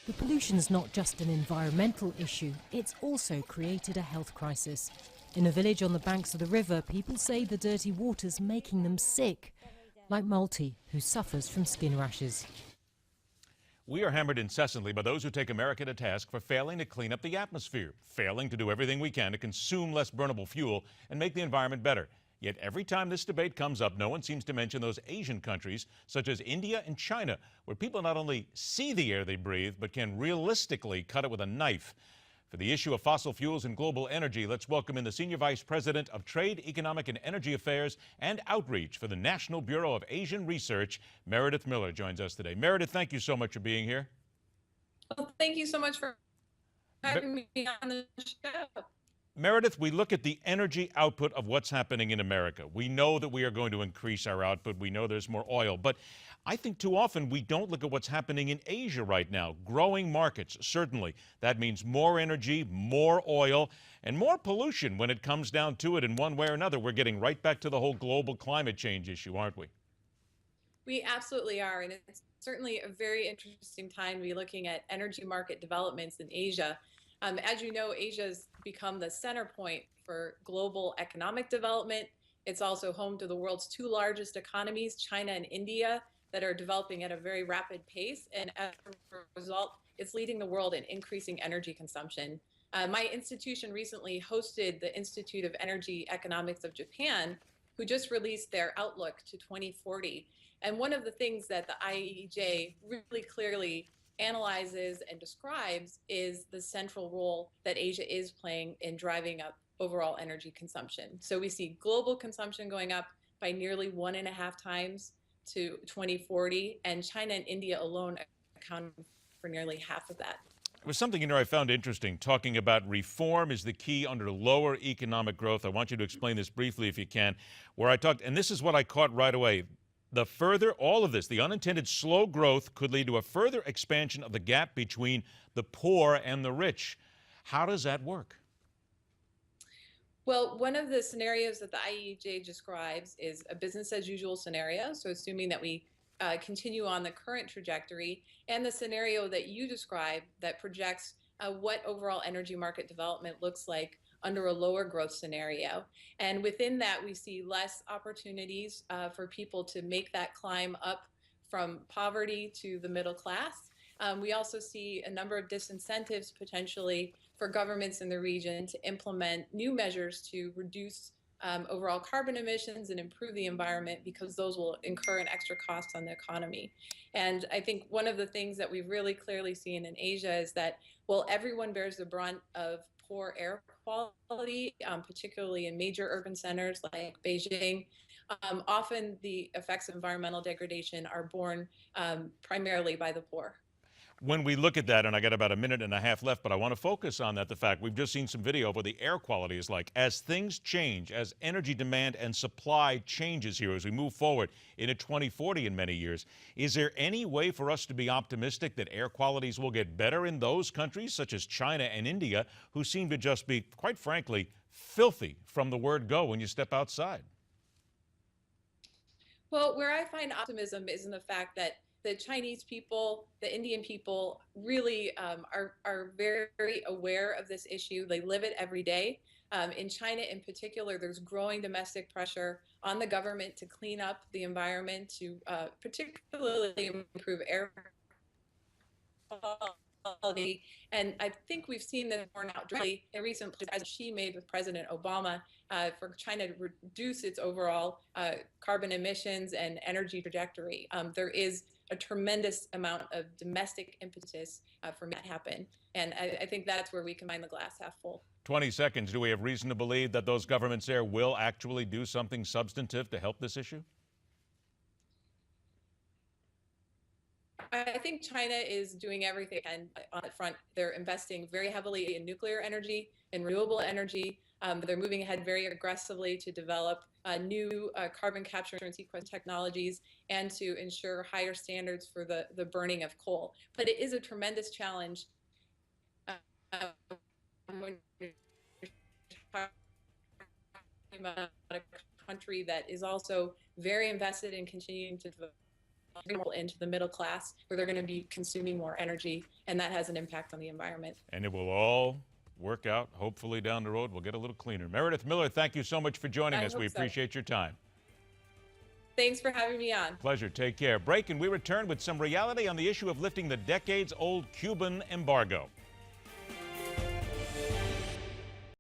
The pollution's not just an environmental issue, it's also created a health crisis. In a village on the banks of the river, people say the dirty water's making them sick, like Multi, who suffers from skin rashes. We are hammered incessantly by those who take America to task for failing to clean up the atmosphere, failing to do everything we can to consume less burnable fuel and make the environment better. Yet every time this debate comes up, no one seems to mention those Asian countries, such as India and China, where people not only see the air they breathe, but can realistically cut it with a knife. For the issue of fossil fuels and global energy, let's welcome in the Senior Vice President of Trade, Economic and Energy Affairs and Outreach for the National Bureau of Asian Research, Meredith Miller joins us today. Meredith, thank you so much for being here. Well, thank you so much for having me on the show. Meredith, we look at the energy output of what's happening in America. We know that we are going to increase our output. We know there's more oil. But I think too often we don't look at what's happening in Asia right now. Growing markets, certainly. That means more energy, more oil, and more pollution when it comes down to it in one way or another. We're getting right back to the whole global climate change issue, aren't we? We absolutely are. And it's certainly a very interesting time to be looking at energy market developments in Asia. As you know, Asia's become the center point for global economic development. It's also home to the world's two largest economies, China and India, that are developing at a very rapid pace. And as a result, it's leading the world in increasing energy consumption. My institution recently hosted the Institute of Energy Economics of Japan, who just released their outlook to 2040. And one of the things that the IEJ really clearly analyzes and describes is the central role that Asia is playing in driving up overall energy consumption. So we see global consumption going up by nearly 1.5 times to 2040, and China and India alone account for nearly half of that. It was something, I found interesting, talking about reform is the key under lower economic growth. I want you to explain this briefly if you can, where I talked, and this is what I caught right away. The further, all of this, the unintended slow growth could lead to a further expansion of the gap between the poor and the rich. How does that work? Well, one of the scenarios that the IEJ describes is a business as usual scenario. So assuming that we continue on the current trajectory, and the scenario that you describe that projects what overall energy market development looks like under a lower growth scenario. And within that, we see less opportunities for people to make that climb up from poverty to the middle class. We also see a number of disincentives potentially for governments in the region to implement new measures to reduce overall carbon emissions and improve the environment, because those will incur an extra cost on the economy. And I think one of the things that we've really clearly seen in Asia is that while everyone bears the brunt of poor air quality, particularly in major urban centers like Beijing, often the effects of environmental degradation are borne primarily by the poor. When we look at that, and I got about 1.5 minutes left, but I want to focus on that, the fact we've just seen some video of what the air quality is like. As things change, as energy demand and supply changes here, as we move forward into 2040 in many years, is there any way for us to be optimistic that air qualities will get better in those countries, such as China and India, who seem to just be, quite frankly, filthy from the word go when you step outside? Well, where I find optimism is in the fact that the Chinese people, the Indian people really are very aware of this issue. They live it every day. In China in particular, there's growing domestic pressure on the government to clean up the environment, to particularly improve air quality. And I think we've seen this borne out directly in recent as she made with President Obama for China to reduce its overall carbon emissions and energy trajectory. There is a tremendous amount of domestic impetus for that to happen. And I think that's where we combine the glass half full. 20 seconds. Do we have reason to believe that those governments there will actually do something substantive to help this issue? I think China is doing everything on that front. They're investing very heavily in nuclear energy and renewable energy. They're moving ahead very aggressively to develop new carbon capture and sequestration technologies and to ensure higher standards for the burning of coal. But it is a tremendous challenge when you're talking about a country that is also very invested in continuing to develop into the middle class, where they're going to be consuming more energy, and that has an impact on the environment. And it will all work out. Hopefully down the road we'll get a little cleaner. Meredith Miller, thank you so much for joining us. We appreciate your time. Thanks for having me on. Pleasure. Take care. Break, and we return with some reality on the issue of lifting the decades-old Cuban embargo.